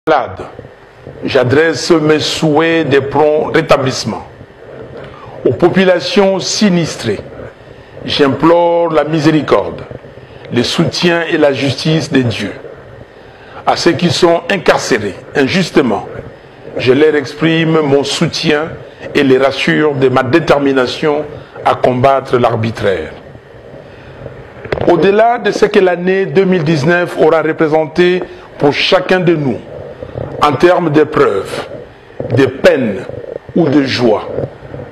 Malades, j'adresse mes souhaits de prompt rétablissement. Aux populations sinistrées, j'implore la miséricorde, le soutien et la justice de Dieu. À ceux qui sont incarcérés injustement, je leur exprime mon soutien et les rassure de ma détermination à combattre l'arbitraire. Au-delà de ce que l'année 2019 aura représenté pour chacun de nous, en termes d'épreuves, de peines ou de joie,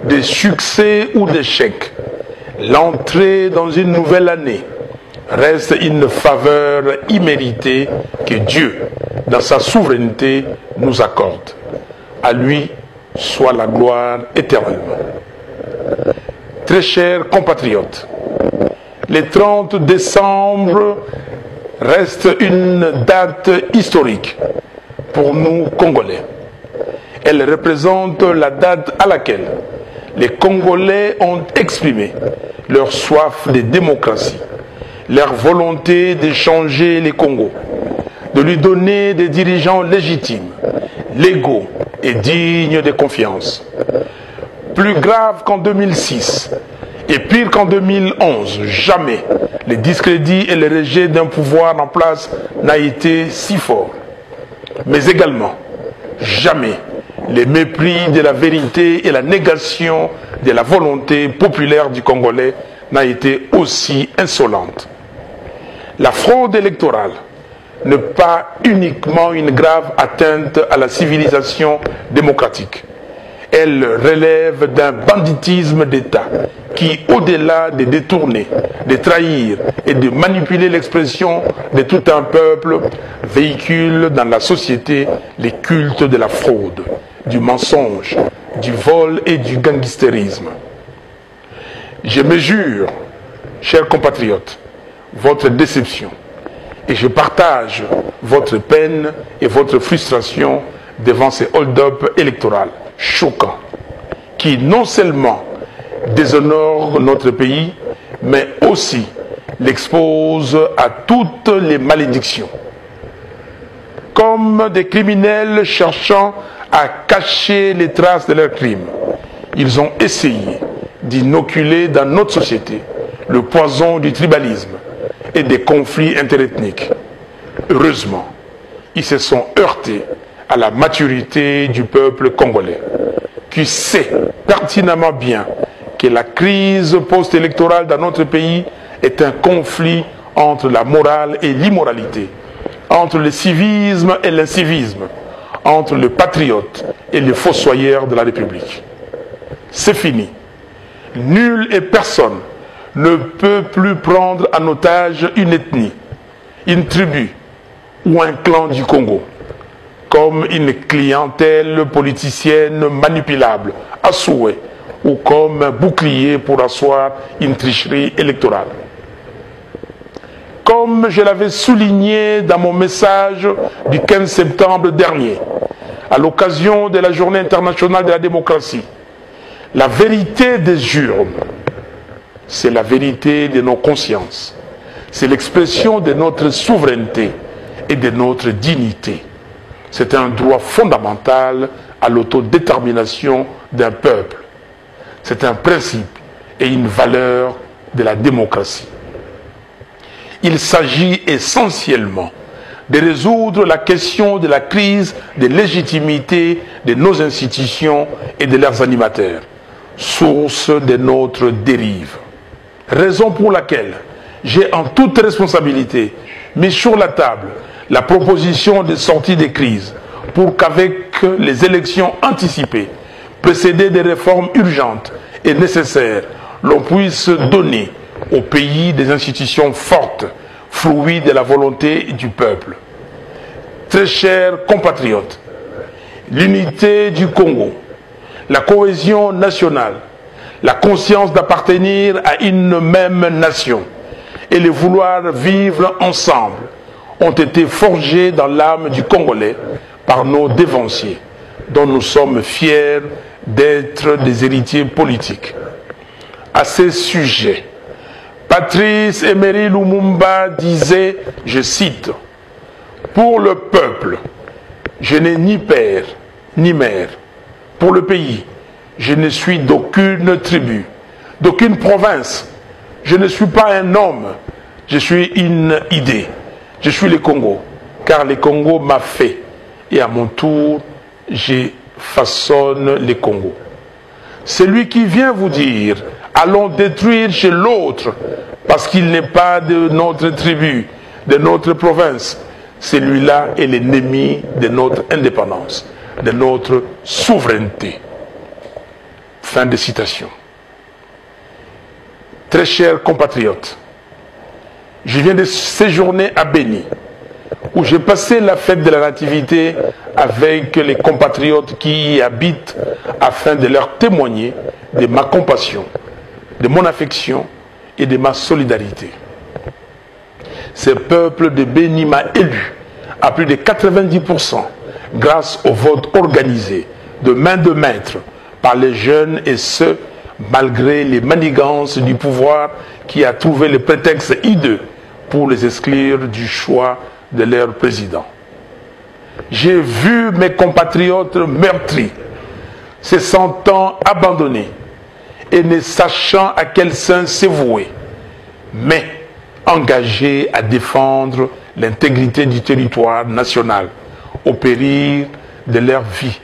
de succès ou d'échecs, l'entrée dans une nouvelle année reste une faveur imméritée que Dieu, dans sa souveraineté, nous accorde. À lui soit la gloire éternellement. Très chers compatriotes, le 30 décembre reste une date historique pour nous Congolais. Elle représente la date à laquelle les Congolais ont exprimé leur soif de démocratie, leur volonté de changer les Congos, de lui donner des dirigeants légitimes, légaux et dignes de confiance. Plus grave qu'en 2006 et pire qu'en 2011, jamais le discrédit et le rejet d'un pouvoir en place n'a été si fort. Mais également, jamais le mépris de la vérité et la négation de la volonté populaire du Congolais n'a été aussi insolente. La fraude électorale n'est pas uniquement une grave atteinte à la civilisation démocratique. Elle relève d'un banditisme d'État qui, au-delà de détourner, de trahir et de manipuler l'expression de tout un peuple, véhicule dans la société les cultes de la fraude, du mensonge, du vol et du gangstérisme. Je mesure, chers compatriotes, votre déception et je partage votre peine et votre frustration devant ces hold-up électoraux choquants qui non seulement déshonorent notre pays, mais aussi l'exposent à toutes les malédictions. Comme des criminels cherchant à cacher les traces de leurs crimes, ils ont essayé d'inoculer dans notre société le poison du tribalisme et des conflits interethniques. Heureusement, ils se sont heurtés à la maturité du peuple congolais, qui sait pertinemment bien que la crise post-électorale dans notre pays est un conflit entre la morale et l'immoralité, entre le civisme et l'incivisme, entre le patriote et le fossoyeur de la République. C'est fini. Nul et personne ne peut plus prendre en otage une ethnie, une tribu ou un clan du Congo comme une clientèle politicienne manipulable à souhait ou comme un bouclier pour asseoir une tricherie électorale. Comme je l'avais souligné dans mon message du 15 septembre dernier, à l'occasion de la Journée internationale de la démocratie, la vérité des urnes, c'est la vérité de nos consciences, c'est l'expression de notre souveraineté et de notre dignité. C'est un droit fondamental à l'autodétermination d'un peuple. C'est un principe et une valeur de la démocratie. Il s'agit essentiellement de résoudre la question de la crise de légitimité de nos institutions et de leurs animateurs, source de notre dérive. Raison pour laquelle j'ai en toute responsabilité mis sur la table la proposition de sortie des crises pour qu'avec les élections anticipées, précédées des réformes urgentes et nécessaires, l'on puisse donner au pays des institutions fortes, fruits de la volonté du peuple. Très chers compatriotes, l'unité du Congo, la cohésion nationale, la conscience d'appartenir à une même nation et le vouloir vivre ensemble ont été forgés dans l'âme du Congolais par nos dévanciers, dont nous sommes fiers d'être des héritiers politiques. À ce sujet, Patrice Emery Lumumba disait, je cite, « Pour le peuple, Je n'ai ni père, ni mère. Pour le pays, je ne suis d'aucune tribu, d'aucune province. Je ne suis pas un homme, je suis une idée. Je suis le Congo, car le Congo m'a fait. Et à mon tour, je façonne le Congo. Celui qui vient vous dire, allons détruire chez l'autre, parce qu'il n'est pas de notre tribu, de notre province, celui-là est l'ennemi de notre indépendance, de notre souveraineté. Fin de citation. Très chers compatriotes, je viens de séjourner à Béni, où j'ai passé la fête de la Nativité avec les compatriotes qui y habitent afin de leur témoigner de ma compassion, de mon affection et de ma solidarité. Ce peuple de Béni m'a élu à plus de 90% grâce au vote organisé de main de maître par les jeunes et ceux malgré les manigances du pouvoir qui a trouvé le prétexte hideux pour les exclure du choix de leur président. J'ai vu mes compatriotes meurtris, se sentant abandonnés et ne sachant à quel sein se vouer, mais engagés à défendre l'intégrité du territoire national au péril de leur vie,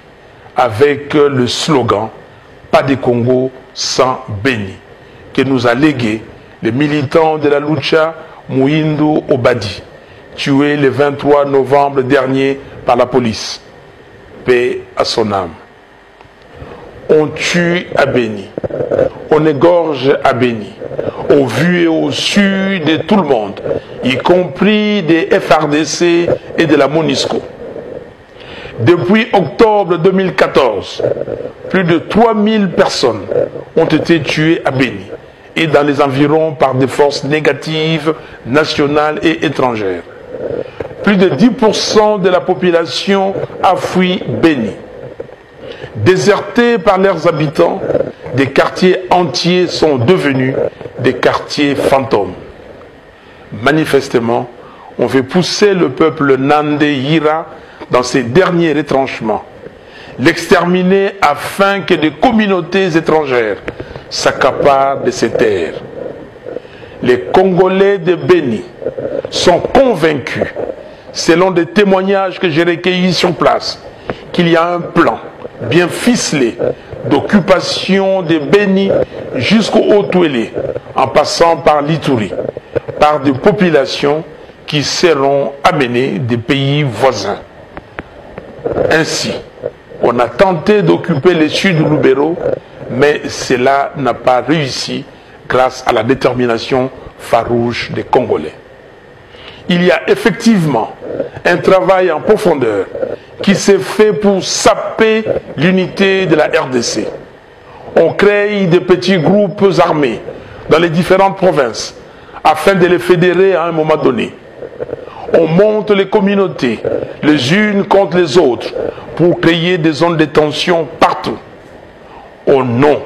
avec le slogan « Pas de Congo sans Béni » que nous a légué les militants de la Lucha Mouindou Obadi, tué le 23 novembre dernier par la police. Paix à son âme. On tue à Béni, on égorge à Béni, au vu et au su de tout le monde, y compris des FRDC et de la MONUSCO. Depuis octobre 2014, plus de 3000 personnes ont été tuées à Béni et dans les environs par des forces négatives nationales et étrangères. Plus de 10% de la population a fui Béni. Désertés par leurs habitants, des quartiers entiers sont devenus des quartiers fantômes. Manifestement, on veut pousser le peuple Nandé Yira dans ses derniers retranchements, l'exterminer afin que des communautés étrangères s'accaparent de ses terres. Les Congolais de Béni sont convaincus, selon des témoignages que j'ai recueillis sur place, qu'il y a un plan bien ficelé d'occupation de Béni jusqu'au Haut-Touélé, en passant par l'Ituri, par des populations qui seront amenées des pays voisins. Ainsi, on a tenté d'occuper le sud de Lubero, mais cela n'a pas réussi grâce à la détermination farouche des Congolais. Il y a effectivement un travail en profondeur qui s'est fait pour saper l'unité de la RDC. On crée des petits groupes armés dans les différentes provinces afin de les fédérer à un moment donné. On monte les communautés les unes contre les autres pour créer des zones de tension partout. Au nom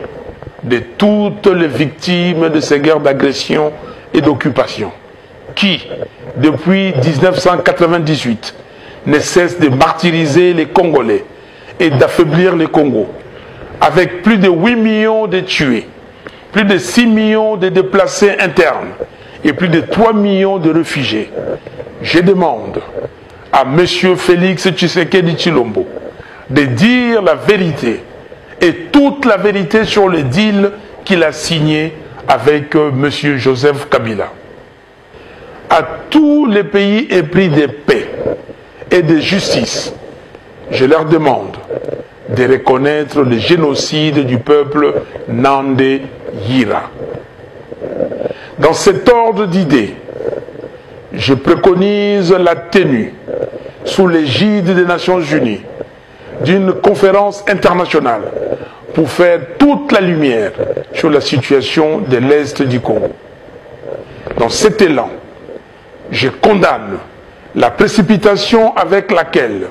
de toutes les victimes de ces guerres d'agression et d'occupation qui, depuis 1998, ne cessent de martyriser les Congolais et d'affaiblir le Congo, avec plus de 8 millions de tués, plus de 6 millions de déplacés internes et plus de 3 millions de réfugiés. Je demande à M. Félix Tshisekedi Tshilombo de dire la vérité et toute la vérité sur le deal qu'il a signé avec M. Joseph Kabila. À tous les pays épris de paix et de justice, je leur demande de reconnaître le génocide du peuple Nandé Yira. Dans cet ordre d'idées, je préconise la tenue, sous l'égide des Nations Unies, d'une conférence internationale pour faire toute la lumière sur la situation de l'Est du Congo. Dans cet élan, je condamne la précipitation avec laquelle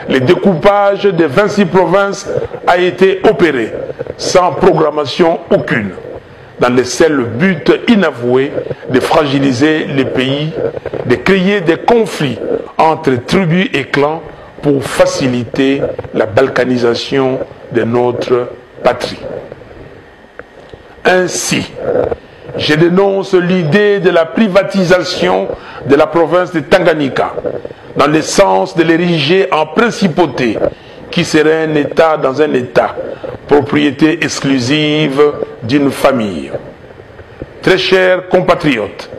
le découpage des 26 provinces a été opéré sans programmation aucune, dans le seul but inavoué de fragiliser les pays, de créer des conflits entre tribus et clans pour faciliter la balkanisation de notre patrie. Ainsi, je dénonce l'idée de la privatisation de la province de Tanganyika, dans le sens de l'ériger en principauté, qui serait un État dans un État, propriété exclusive d'une famille. Très chers compatriotes,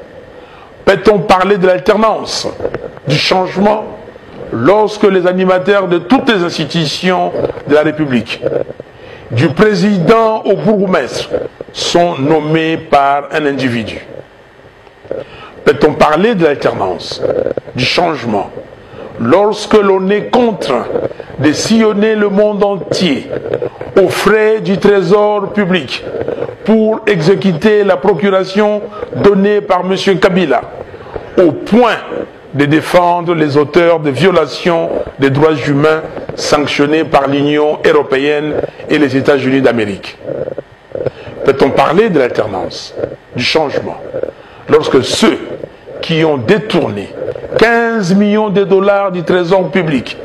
peut-on parler de l'alternance, du changement, lorsque les animateurs de toutes les institutions de la République, du président au bourgmestre, sont nommés par un individu? Peut-on parler de l'alternance, du changement, lorsque l'on est contraint de sillonner le monde entier aux frais du trésor public pour exécuter la procuration donnée par M. Kabila, au point de défendre les auteurs de violations des droits humains sanctionnés par l'Union européenne et les États-Unis d'Amérique? Peut-on parler de l'alternance, du changement, lorsque ceux qui ont détourné 15 millions de dollars du trésor public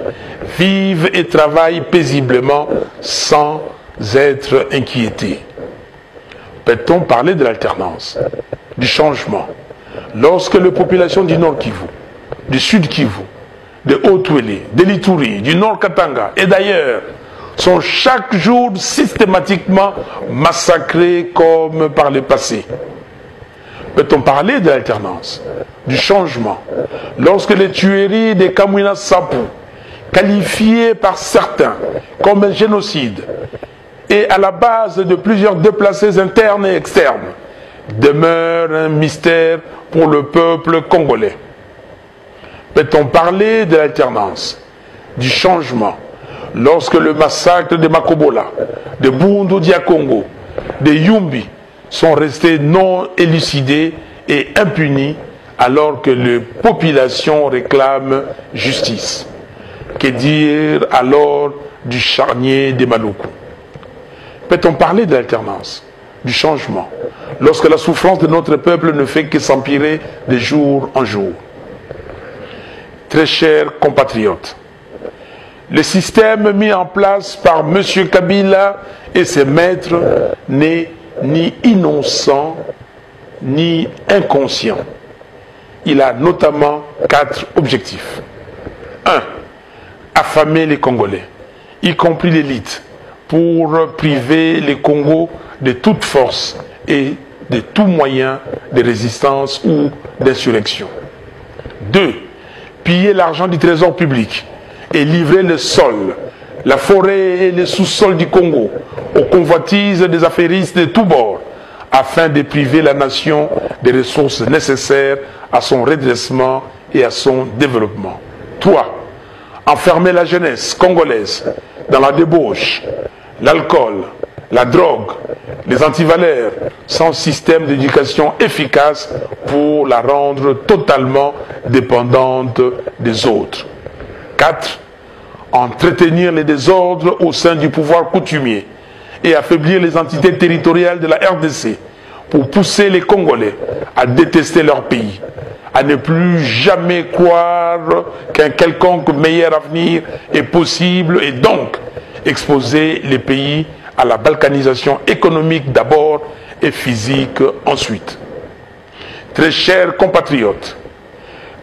vivent et travaillent paisiblement sans être inquiétés? Peut-on parler de l'alternance, du changement, lorsque les populations du Nord Kivu, du Sud Kivu, de Haut-Ouélé, de l'Ituri, du Nord Katanga et d'ailleurs sont chaque jour systématiquement massacrés comme par le passé? Peut-on parler de l'alternance, du changement, lorsque les tueries des Kamwina Sapu, qualifiées par certains comme un génocide et à la base de plusieurs déplacés internes et externes, demeurent un mystère pour le peuple congolais? Peut-on parler de l'alternance, du changement, lorsque le massacre de Makobola, de Bundu Dia Congo, de Yumbi sont restés non élucidés et impunis alors que les populations réclament justice? Que dire alors du charnier des Maluku? Peut-on parler de l'alternance, du changement, lorsque la souffrance de notre peuple ne fait que s'empirer de jour en jour? Très chers compatriotes, le système mis en place par M. Kabila et ses maîtres n'est ni innocent ni inconscient. Il a notamment 4 objectifs. 1. Affamer les Congolais, y compris l'élite, pour priver les Congos de toute force et de tout moyen de résistance ou d'insurrection. 2. Piller l'argent du trésor public et livrer le sol, la forêt et le sous-sol du Congo aux convoitises des affairistes de tous bords, afin de priver la nation des ressources nécessaires à son redressement et à son développement. 3. Enfermer la jeunesse congolaise dans la débauche, l'alcool, la drogue, les antivaleurs, sans système d'éducation efficace pour la rendre totalement dépendante des autres. 4. Entretenir les désordres au sein du pouvoir coutumier et affaiblir les entités territoriales de la RDC pour pousser les Congolais à détester leur pays, à ne plus jamais croire qu'un quelconque meilleur avenir est possible et donc exposer les pays à la balkanisation économique d'abord et physique ensuite. Très chers compatriotes,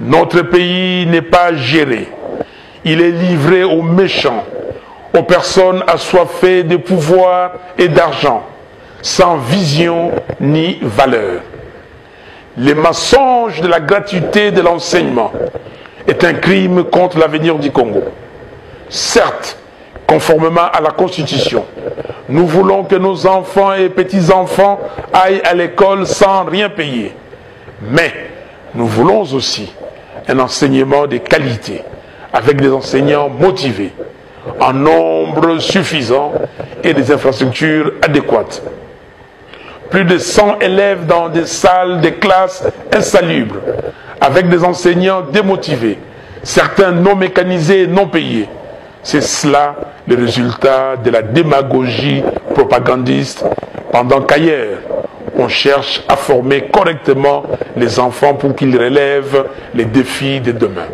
notre pays n'est pas géré. Il est livré aux méchants, aux personnes assoiffées de pouvoir et d'argent, sans vision ni valeur. Le mensonge de la gratuité de l'enseignement est un crime contre l'avenir du Congo. Certes, conformément à la Constitution, nous voulons que nos enfants et petits-enfants aillent à l'école sans rien payer. Mais nous voulons aussi un enseignement de qualité, avec des enseignants motivés, en nombre suffisant et des infrastructures adéquates. Plus de 100 élèves dans des salles de classe insalubres, avec des enseignants démotivés, certains non mécanisés et non payés. C'est cela le résultat de la démagogie propagandiste, pendant qu'ailleurs, on cherche à former correctement les enfants pour qu'ils relèvent les défis de demain.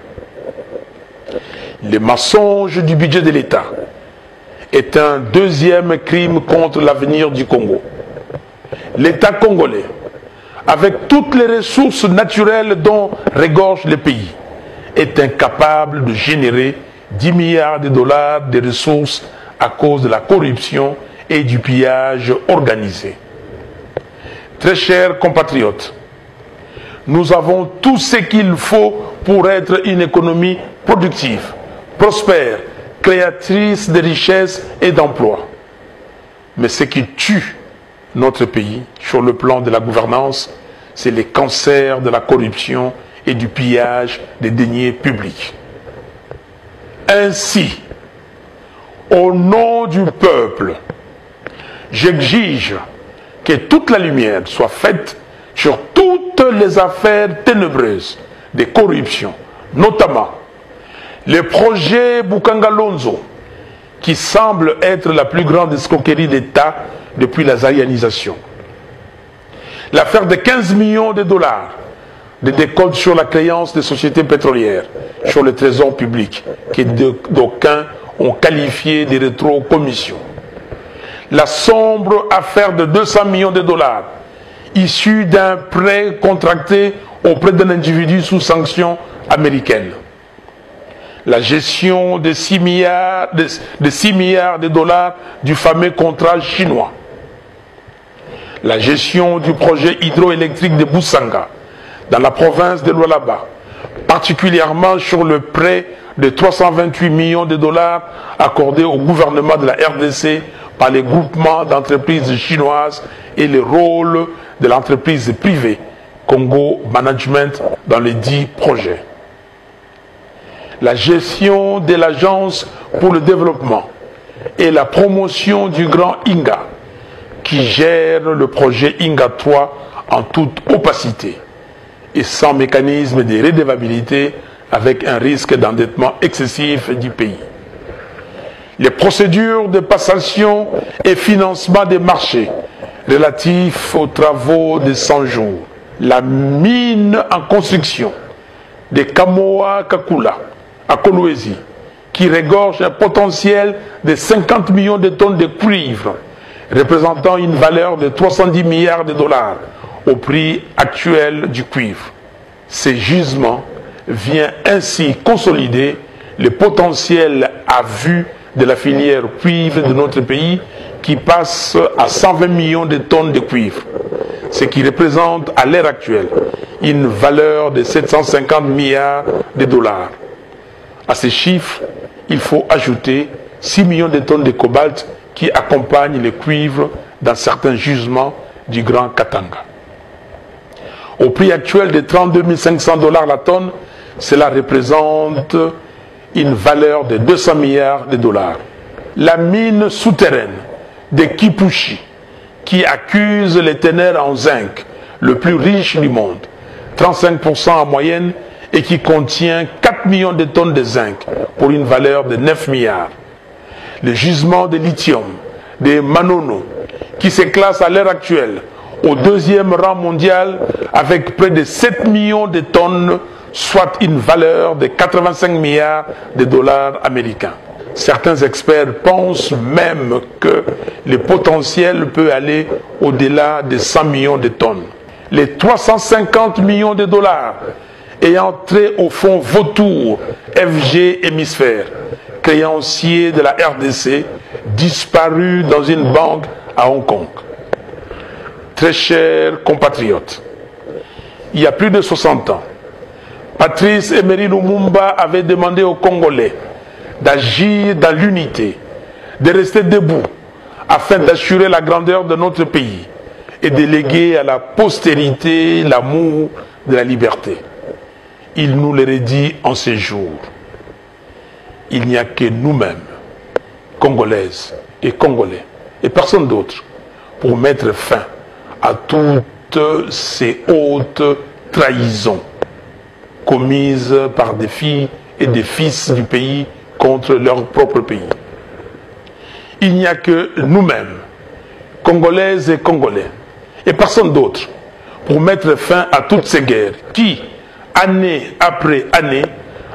Le mensonge du budget de l'État est un deuxième crime contre l'avenir du Congo. L'État congolais, avec toutes les ressources naturelles dont regorge le pays, est incapable de générer 10 milliards de dollars de ressources à cause de la corruption et du pillage organisé. Très chers compatriotes, nous avons tout ce qu'il faut pour être une économie productive, prospère, créatrice de richesses et d'emplois. Mais ce qui tue notre pays sur le plan de la gouvernance, c'est les cancers de la corruption et du pillage des deniers publics. Ainsi, au nom du peuple, j'exige que toute la lumière soit faite sur toutes les affaires ténébreuses de corruption, notamment le projet Bukangalonzo, qui semble être la plus grande escroquerie d'État depuis la zaïanisation. L'affaire de 15 millions de dollars de décompte sur la créance des sociétés pétrolières, sur le trésor public, que d'aucuns ont qualifié de rétro-commission. La sombre affaire de 200 millions de dollars, issue d'un prêt contracté auprès d'un individu sous sanction américaine. La gestion de 6 milliards de dollars du fameux contrat chinois. La gestion du projet hydroélectrique de Boussanga, dans la province de Lualaba, particulièrement sur le prêt de 328 millions de dollars accordé au gouvernement de la RDC par les groupements d'entreprises chinoises et le rôle de l'entreprise privée Congo Management dans les 10 projets. La gestion de l'Agence pour le développement et la promotion du Grand Inga, qui gère le projet Inga 3 en toute opacité et sans mécanisme de redevabilité, avec un risque d'endettement excessif du pays. Les procédures de passation et financement des marchés relatifs aux travaux de 100 jours. La mine en construction de Kamoa Kakula à Kolwezi, qui regorge un potentiel de 50 millions de tonnes de cuivre, représentant une valeur de 310 milliards de dollars au prix actuel du cuivre. Ces gisements viennent ainsi consolider le potentiel à vue de la filière cuivre de notre pays, qui passe à 120 millions de tonnes de cuivre, ce qui représente à l'heure actuelle une valeur de 750 milliards de dollars. À ces chiffres, il faut ajouter 6 millions de tonnes de cobalt qui accompagnent le cuivre dans certains gisements du Grand Katanga. Au prix actuel de 32 500 dollars la tonne, cela représente une valeur de 200 milliards de dollars. La mine souterraine de Kipushi, qui accuse les ténèbres en zinc, le plus riche du monde, 35% en moyenne, et qui contient 4 millions de tonnes de zinc pour une valeur de 9 milliards. Le gisement de lithium de Manono, qui se classe à l'heure actuelle au 2e rang mondial avec près de 7 millions de tonnes, soit une valeur de 85 milliards de dollars américains. Certains experts pensent même que le potentiel peut aller au-delà de 100 millions de tonnes. Les 350 millions de dollars ayant trait au fonds Vautour FG Hémisphère, créancier de la RDC, disparu dans une banque à Hong Kong. Très chers compatriotes, il y a plus de 60 ans, Patrice Emery Lumumba avait demandé aux Congolais d'agir dans l'unité, de rester debout afin d'assurer la grandeur de notre pays et de léguer à la postérité l'amour de la liberté. Il nous le redit en ces jours. Il n'y a que nous-mêmes, Congolaises et Congolais, et personne d'autre, pour mettre fin à toutes ces hautes trahisons commises par des filles et des fils du pays contre leur propre pays. Il n'y a que nous-mêmes, Congolaises et Congolais, et personne d'autre, pour mettre fin à toutes ces guerres qui, année après année,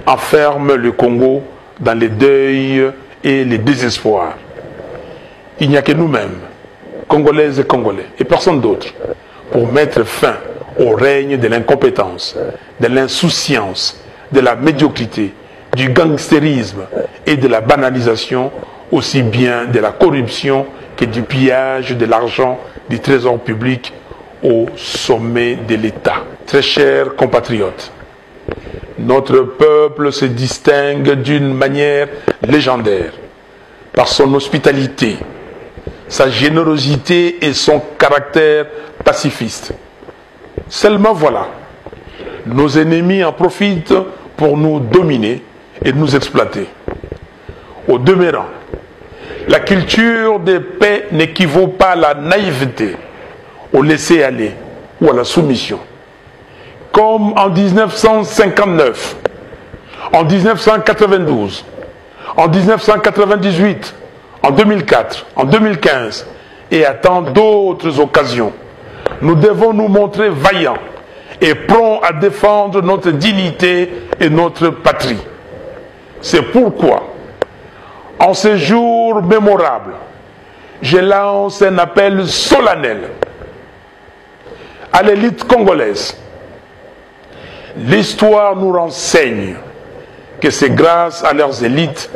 enferment le Congo dans les deuils et les désespoirs. Il n'y a que nous-mêmes, Congolaises et Congolais, et personne d'autre, pour mettre fin au règne de l'incompétence, de l'insouciance, de la médiocrité, du gangstérisme et de la banalisation, aussi bien de la corruption que du pillage de l'argent du trésor public au sommet de l'État. Très chers compatriotes, notre peuple se distingue d'une manière légendaire par son hospitalité, sa générosité et son caractère pacifiste. Seulement voilà, nos ennemis en profitent pour nous dominer et nous exploiter. Au demeurant, la culture de paix n'équivaut pas à la naïveté, au laisser-aller ou à la soumission. Comme en 1959, en 1992, en 1998, en 2004, en 2015 et à tant d'autres occasions, nous devons nous montrer vaillants et prompts à défendre notre dignité et notre patrie. C'est pourquoi, en ce jour mémorable, je lance un appel solennel à l'élite congolaise. L'histoire nous renseigne que c'est grâce à leurs élites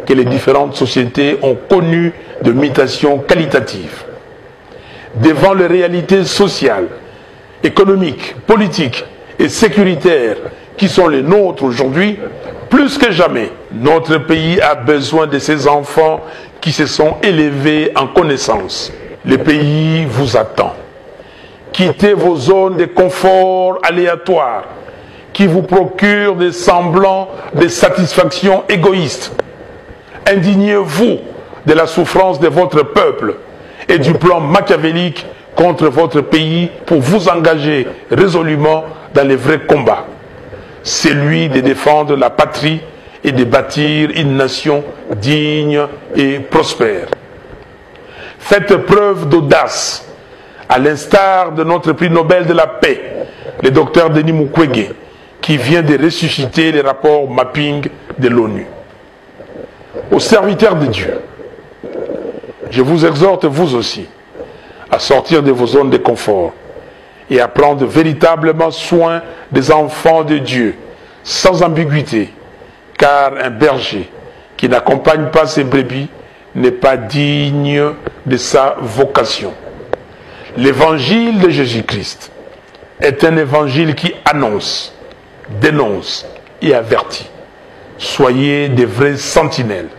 que les différentes sociétés ont connu de mutations qualitatives. Devant les réalités sociales, économiques, politiques et sécuritaires qui sont les nôtres aujourd'hui, plus que jamais, notre pays a besoin de ces enfants qui se sont élevés en connaissance. Le pays vous attend. Quittez vos zones de confort aléatoires qui vous procurent des semblants de satisfaction égoïste. Indignez-vous de la souffrance de votre peuple et du plan machiavélique contre votre pays pour vous engager résolument dans les vrais combats. Celui de défendre la patrie et de bâtir une nation digne et prospère. Faites preuve d'audace, à l'instar de notre prix Nobel de la paix, le docteur Denis Mukwege, qui vient de ressusciter les rapports mapping de l'ONU. Aux serviteurs de Dieu, je vous exhorte vous aussi à sortir de vos zones de confort et à prendre véritablement soin des enfants de Dieu, sans ambiguïté, car un berger qui n'accompagne pas ses brebis n'est pas digne de sa vocation. L'évangile de Jésus-Christ est un évangile qui annonce, dénonce et avertit. Soyez des vrais sentinelles.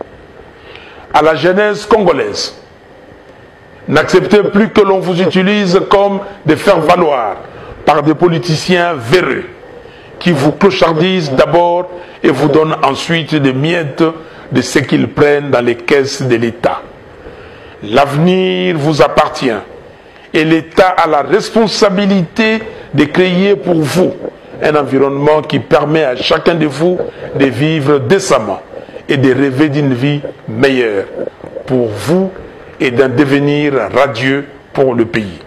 À la jeunesse congolaise, n'acceptez plus que l'on vous utilise comme des faire-valoir par des politiciens véreux qui vous clochardisent d'abord et vous donnent ensuite des miettes de ce qu'ils prennent dans les caisses de l'État. L'avenir vous appartient et l'État a la responsabilité de créer pour vous un environnement qui permet à chacun de vous de vivre décemment et de rêver d'une vie meilleure pour vous et d'un devenir radieux pour le pays.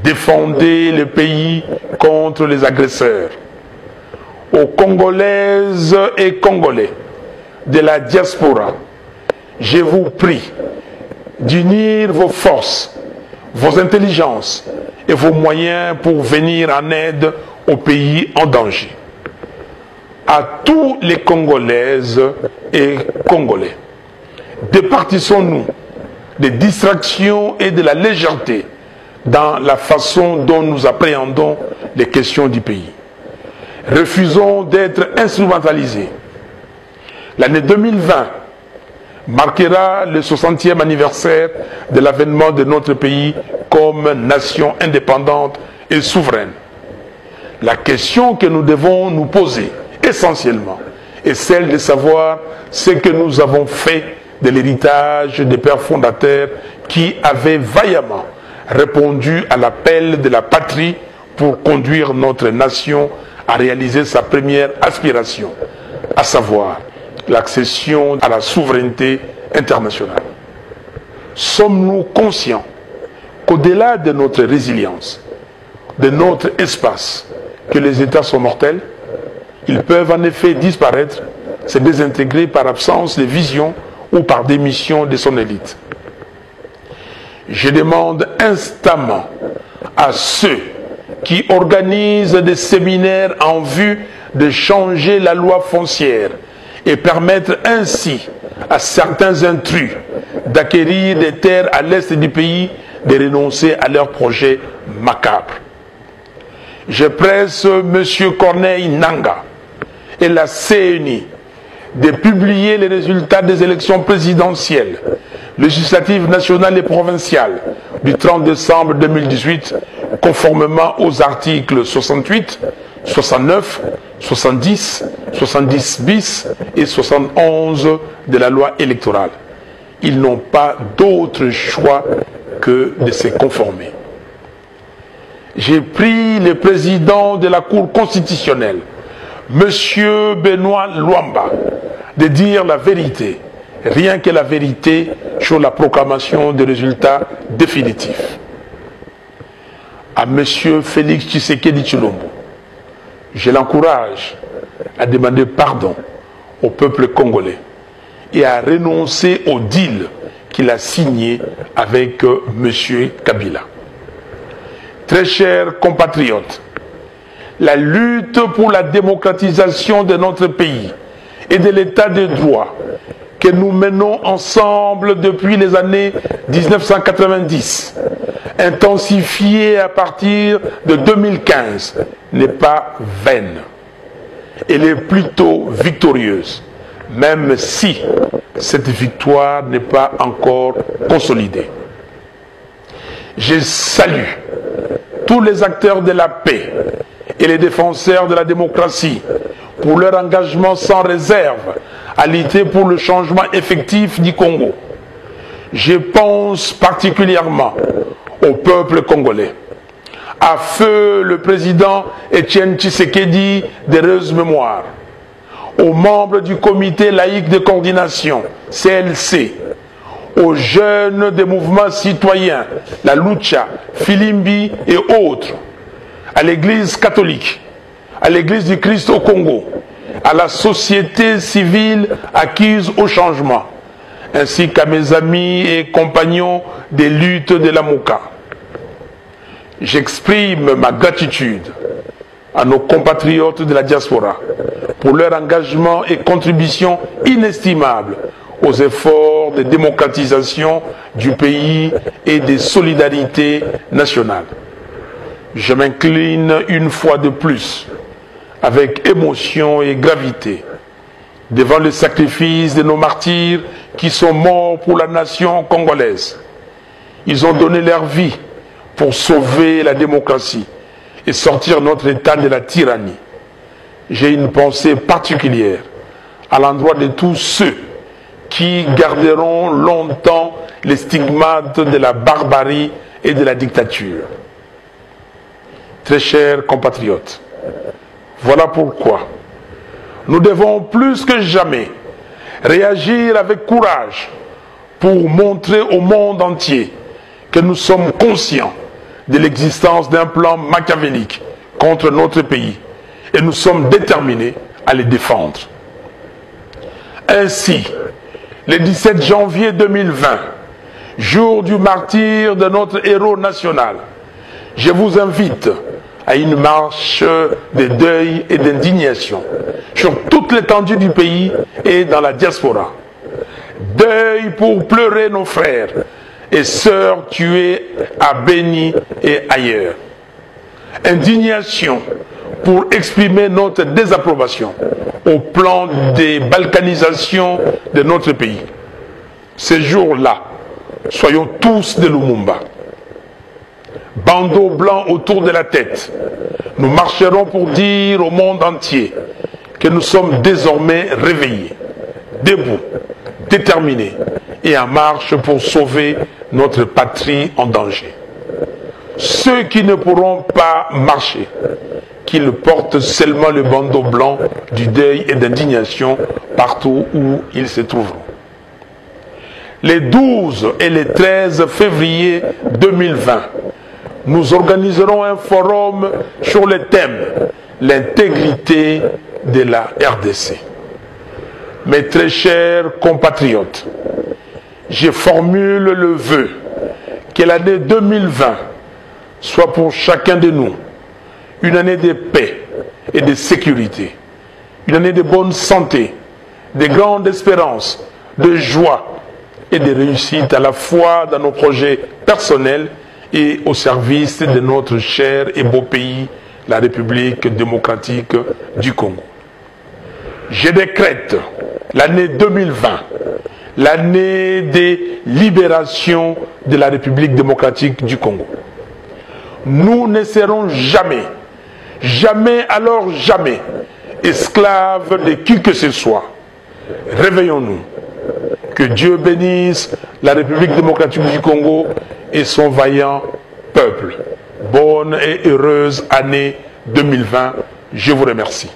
Défendez le pays contre les agresseurs. Aux Congolaises et Congolais de la diaspora, je vous prie d'unir vos forces, vos intelligences et vos moyens pour venir en aide aux pays en danger. À tous les Congolaises et Congolais, départissons-nous des distractions et de la légèreté dans la façon dont nous appréhendons les questions du pays. Refusons d'être instrumentalisés. L'année 2020 marquera le 60e anniversaire de l'avènement de notre pays comme nation indépendante et souveraine. La question que nous devons nous poser essentiellement est celle de savoir ce que nous avons fait de l'héritage des pères fondateurs qui avaient vaillamment répondu à l'appel de la patrie pour conduire notre nation à réaliser sa première aspiration, à savoir l'accession à la souveraineté internationale. Sommes-nous conscients qu'au-delà de notre résilience, de notre espace, que les États sont mortels? Ils peuvent en effet disparaître s'est désintégré par absence de vision ou par démission de son élite. Je demande instamment à ceux qui organisent des séminaires en vue de changer la loi foncière et permettre ainsi à certains intrus d'acquérir des terres à l'est du pays de renoncer à leurs projets macabres. Je presse M. Corneille Nangaa et la CENI de publier les résultats des élections présidentielles, législatives nationales et provinciales du 30 décembre 2018, conformément aux articles 68, 69, 70, 70 bis et 71 de la loi électorale. Ils n'ont pas d'autre choix que de se conformer. J'ai pris le président de la Cour constitutionnelle, M. Benoît Luamba, de dire la vérité, rien que la vérité sur la proclamation des résultats définitifs. À M. Félix Tshisekedi Tshilombo, je l'encourage à demander pardon au peuple congolais et à renoncer au deal qu'il a signé avec M. Kabila. Très chers compatriotes, la lutte pour la démocratisation de notre pays et de l'état de droit que nous menons ensemble depuis les années 1990, intensifiée à partir de 2015, n'est pas vaine. Elle est plutôt victorieuse, même si cette victoire n'est pas encore consolidée. Je salue tous les acteurs de la paix et les défenseurs de la démocratie pour leur engagement sans réserve à lutter pour le changement effectif du Congo. Je pense particulièrement au peuple congolais. À feu le président Etienne Tshisekedi d'heureuse mémoire, aux membres du comité laïque de coordination, CLC, aux jeunes des mouvements citoyens, la Lucha, Filimbi et autres, à l'église catholique, à l'église du Christ au Congo, à la société civile acquise au changement, ainsi qu'à mes amis et compagnons des luttes de la Mouka. J'exprime ma gratitude à nos compatriotes de la diaspora pour leur engagement et contribution inestimable aux efforts de démocratisation du pays et de solidarité nationale. Je m'incline une fois de plus, avec émotion et gravité, devant le sacrifice de nos martyrs qui sont morts pour la nation congolaise. Ils ont donné leur vie pour sauver la démocratie et sortir notre État de la tyrannie. J'ai une pensée particulière à l'endroit de tous ceux qui garderont longtemps les stigmates de la barbarie et de la dictature. Très chers compatriotes, voilà pourquoi nous devons plus que jamais réagir avec courage pour montrer au monde entier que nous sommes conscients de l'existence d'un plan machiavélique contre notre pays et nous sommes déterminés à le défendre. Ainsi, le 17 janvier 2020, jour du martyre de notre héros national, je vous invite à une marche de deuil et d'indignation sur toute l'étendue du pays et dans la diaspora. Deuil pour pleurer nos frères et sœurs tués à Beni et ailleurs. Indignation pour exprimer notre désapprobation au plan de balkanisation de notre pays. Ces jours-là, soyons tous de Lumumba. Bandeau blanc autour de la tête, nous marcherons pour dire au monde entier que nous sommes désormais réveillés, debout, déterminés et en marche pour sauver notre patrie en danger. Ceux qui ne pourront pas marcher, qu'ils portent seulement le bandeau blanc du deuil et d'indignation partout où ils se trouveront. Les 12 et les 13 février 2020, nous organiserons un forum sur le thème « L'intégrité de la RDC ». mes très chers compatriotes, je formule le vœu que l'année 2020 soit pour chacun de nous une année de paix et de sécurité, une année de bonne santé, de grande espérance, de joie et de réussite à la fois dans nos projets personnels et au service de notre cher et beau pays, la République démocratique du Congo. Je décrète l'année 2020, l'année de libération de la République démocratique du Congo. Nous ne serons jamais, jamais alors jamais, esclaves de qui que ce soit. Réveillons-nous. Que Dieu bénisse la République démocratique du Congo et son vaillant peuple. Bonne et heureuse année 2020. Je vous remercie.